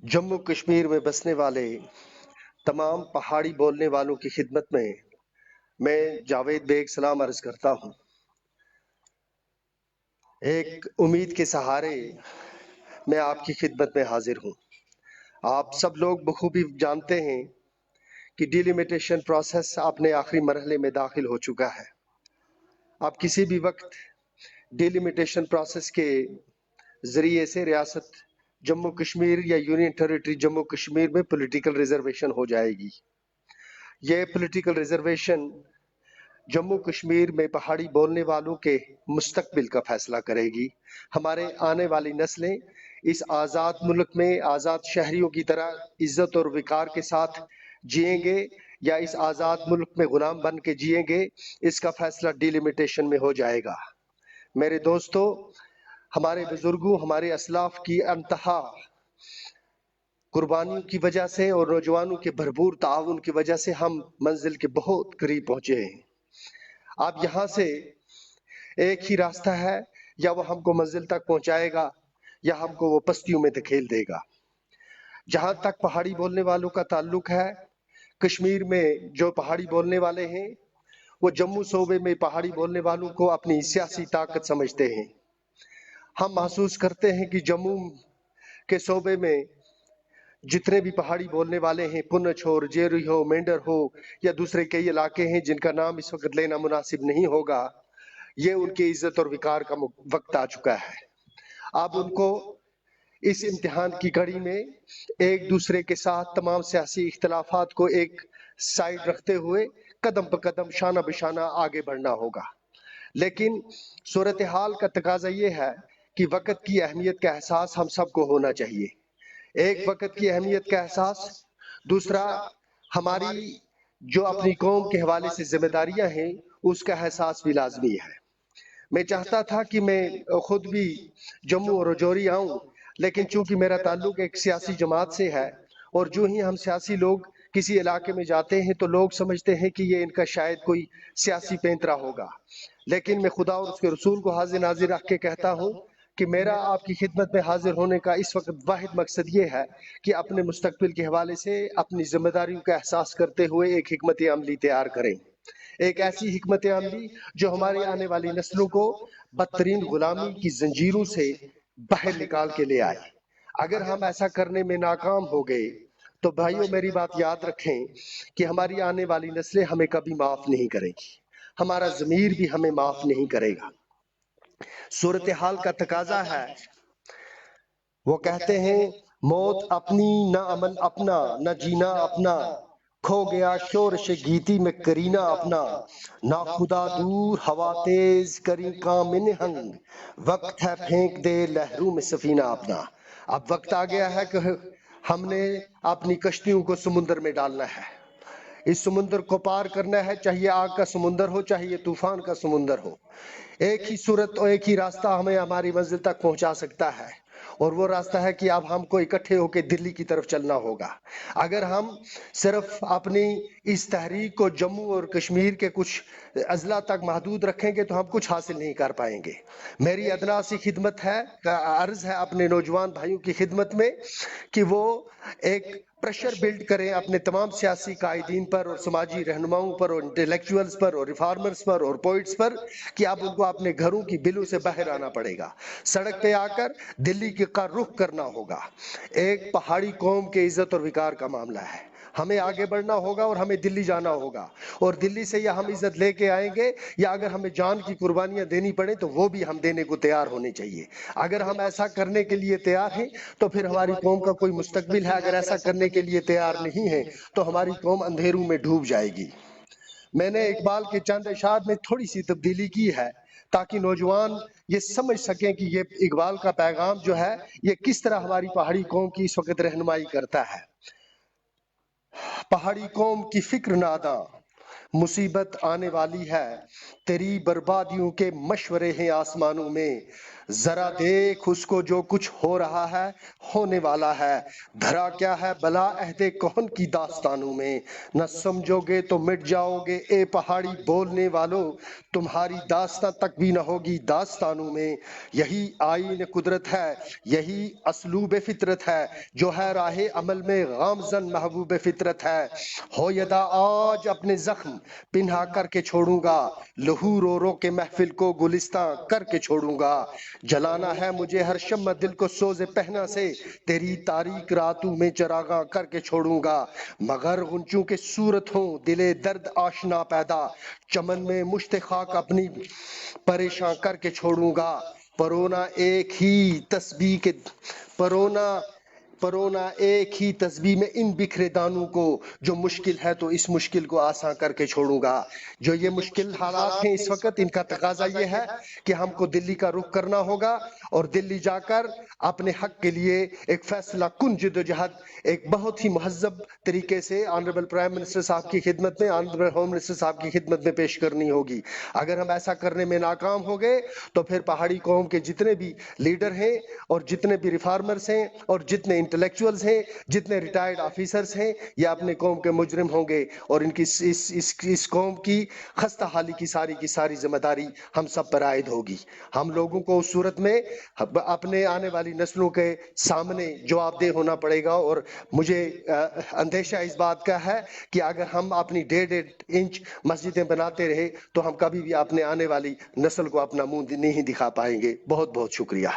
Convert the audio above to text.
जम्मू कश्मीर में बसने वाले तमाम पहाड़ी बोलने वालों की खिदमत में मैं जावेद बेग सलाम अर्ज करता हूँ। एक उम्मीद के सहारे मैं आपकी खिदमत में हाजिर हूँ। आप सब लोग बखूबी जानते हैं कि डिलिमिटेशन प्रोसेस अपने आखिरी मरहले में दाखिल हो चुका है। अब किसी भी वक्त डिलिमिटेशन प्रोसेस के ज़रिए से रियासत जम्मू कश्मीर या यूनियन टेरिटरी जम्मू कश्मीर में पॉलिटिकल रिजर्वेशन हो जाएगी। ये पॉलिटिकल रिजर्वेशन जम्मू कश्मीर में पहाड़ी बोलने वालों के मुस्तकबिल का फैसला करेगी। हमारे आने वाली नस्लें इस आज़ाद मुल्क में आज़ाद शहरियों की तरह इज्जत और विकार के साथ जिएंगे या इस आज़ाद मुल्क में गुलाम बन के जिएंगे, इसका फैसला डिलिमिटेशन में हो जाएगा। मेरे दोस्तों, हमारे बुजुर्गों, हमारे असलाफ की अंतहा कुर्बानियों की वजह से और नौजवानों के भरपूर ताउन की वजह से हम मंजिल के बहुत करीब पहुंचे हैं। अब यहाँ से एक ही रास्ता है, या वो हमको मंजिल तक पहुंचाएगा या हमको वो पस्तियों में धकेल देगा। जहां तक पहाड़ी बोलने वालों का ताल्लुक है, कश्मीर में जो पहाड़ी बोलने वाले हैं वो जम्मू सूबे में पहाड़ी बोलने वालों को अपनी सियासी ताकत समझते हैं। हम महसूस करते हैं कि जम्मू के सूबे में जितने भी पहाड़ी बोलने वाले हैं, पुंछ हो, जेरी हो, मेंढर हो या दूसरे कई इलाके हैं जिनका नाम इस वक्त लेना मुनासिब नहीं होगा, ये उनकी इज्जत और विकार का वक्त आ चुका है। अब उनको इस इम्तिहान की कड़ी में एक दूसरे के साथ तमाम सियासी इख्तलाफात को एक साइड रखते हुए कदम ब कदम, शाना बिशाना आगे बढ़ना होगा। लेकिन सूरत हाल का तकाजा ये है कि वक्त की अहमियत का एहसास हम सबको होना चाहिए। एक वक्त की अहमियत का एहसास, दूसरा हमारी जो अपनी कौम के हवाले से जिम्मेदारियां हैं उसका एहसास भी लाजमी है। मैं चाहता था कि मैं खुद भी जम्मू और रजौरी आऊं, लेकिन चूंकि मेरा ताल्लुक एक सियासी जमात से है और जो ही हम सियासी लोग किसी इलाके में जाते हैं तो लोग समझते हैं कि ये इनका शायद कोई सियासी पैंतरा होगा। लेकिन मैं खुदा और उसके रसूल को हाजिर नाजिर रख के कहता हूँ कि मेरा आपकी खिदमत में हाजिर होने का इस वक्त वाहिद मकसद ये है कि अपने मुस्तकबिल के हवाले से अपनी जिम्मेदारियों का एहसास करते हुए एक हिकमत अमली तैयार करें। एक ऐसी हिकमत अमली जो हमारी आने वाली नस्लों को बदतरीन गुलामी की जंजीरों से बाहर निकाल के ले आए। अगर हम ऐसा करने में नाकाम हो गए तो भाइयों, मेरी बात याद रखें कि हमारी आने वाली नस्लें हमें कभी माफ नहीं करेगी, हमारा ज़मीर भी हमें माफ नहीं करेगा। सूरत हाल का तकाजा है, वो कहते हैं मौत अपनी न अमन अपना, न जीना अपना, खो गया शोरश गीती में करीना अपना, ना खुदा दूर हवा तेज करी कामिन हंग, वक्त है फेंक दे लहरों में सफीना अपना। अब वक्त आ गया है कि हमने अपनी कश्तियों को समुद्र में डालना है। इस समुद्र को पार करना है, चाहे आग का समुद्र हो, चाहे ये तूफान का समुद्र हो। एक ही सूरत और एक ही रास्ता हमें हमारी मंजिल तक पहुंचा सकता है, और वो रास्ता है कि अब हमको इकट्ठे होकर दिल्ली की तरफ चलना होगा। अगर हम सिर्फ अपनी इस तहरीक को जम्मू और कश्मीर के कुछ अजला तक महदूद रखेंगे तो हम कुछ हासिल नहीं कर पाएंगे। मेरी अदना सी खिदमत है, अर्ज है अपने नौजवान भाइयों की खिदमत में कि वो एक प्रेशर बिल्ड करें अपने तमाम सियासी कायदीन पर और समाजी रहनुमाओं पर और इंटेलेक्चुअल्स पर और रिफॉर्मर्स पर और पोइट्स पर कि अब उनको अपने घरों की बिलों से बाहर आना पड़ेगा, सड़क पे आकर दिल्ली का रुख करना होगा। एक पहाड़ी कौम के इज्जत और विकार का मामला है, हमें आगे बढ़ना होगा और हमें दिल्ली जाना होगा, और दिल्ली से या हम इज्जत लेके आएंगे या अगर हमें जान की कुर्बानियां देनी पड़े तो वो भी हम देने को तैयार होने चाहिए। अगर हम ऐसा करने के लिए तैयार हैं तो फिर हमारी कौम का कोई मुस्तकबिल है, अगर ऐसा करने के लिए तैयार नहीं है तो हमारी कौम अंधेरों में डूब जाएगी। मैंने इकबाल के चंद अशार में थोड़ी सी तब्दीली की है ताकि नौजवान ये समझ सकें कि ये इकबाल का पैगाम जो है ये किस तरह हमारी पहाड़ी कौम की इस वक्त रहनुमाई करता है। पहाड़ी कौम की फिक्र नादा, मुसीबत आने वाली है, तेरी बर्बादियों के मशवरे हैं आसमानों में, ذرا دیکھ اس کو جو کچھ ہو رہا ہے ہونے والا ہے، دھرا کیا ہے بلا عہد کہن کی داستانوں میں، نہ سمجھو گے تو مٹ جاؤ گے اے پہاڑی بولنے والو، تمہاری داستان تک بھی نہ ہوگی داستانوں میں، یہی آئین قدرت ہے، یہی اسلوب فطرت ہے، جو ہے راہ عمل میں غامزن محبوب فطرت ہے، ہو یدا آج اپنے زخم پنہا کر کے چھوڑوں گا، لہو رو رو کے محفل کو گلستاں کر کے چھوڑوں گا، جلانا ہے مجھے ہر شمع دل کو سوز پہنا سے، تیری تاریک راتوں میں چراغاں کر کے چھوڑوں گا، مگر غنچوں کے صورت ہوں دلے درد آشنا پیدا، چمن میں مشت خاک اپنی پریشاں کر کے چھوڑوں گا، پرونا ایک ہی تسبیح کے پرونا ایک ہی تسبیح میں ان بکھرے دانوں کو، جو مشکل ہے تو اس مشکل کو آسان کر کے چھوڑوں گا۔ جو یہ مشکل حالات ہیں اس وقت، ان کا تقاضا یہ ہے کہ ہم کو دلی کا رخ کرنا ہوگا اور دلی جا کر اپنے حق کے لیے ایک فیصلہ کن جدوجہد ایک بہت ہی مہذب طریقے سے آنریبل پرائم منسٹر صاحب کی خدمت میں، آنریبل ہوم منسٹر صاحب کی خدمت میں پیش کرنی ہوگی۔ اگر ہم ایسا کرنے میں ناکام ہو گئے تو پھر پہاڑی قوم کے جتنے بھی لیڈر ہیں اور جتنے بھی ریفارمرز ہیں اور جتنے انٹلیکچوئلز ہیں، جتنے ریٹائرڈ آفیسرز ہیں، یہ اپنے قوم کے مجرم ہوں گے، اور ان کی اس قوم کی خستہ حالی کی ساری ذمہ داری ہم سب پر عائد ہوگی۔ ہم لوگوں کو اس صورت میں اپنے آنے والی نسلوں کے سامنے جواب دہ ہونا پڑے گا، اور مجھے اندیشہ اس بات کا ہے کہ اگر ہم اپنی 1.5 انچ مسجدیں بناتے رہے تو ہم کبھی بھی اپنے آنے والی نسل کو اپنا منہ نہیں دکھا پائیں گے۔ بہت بہت شکریہ۔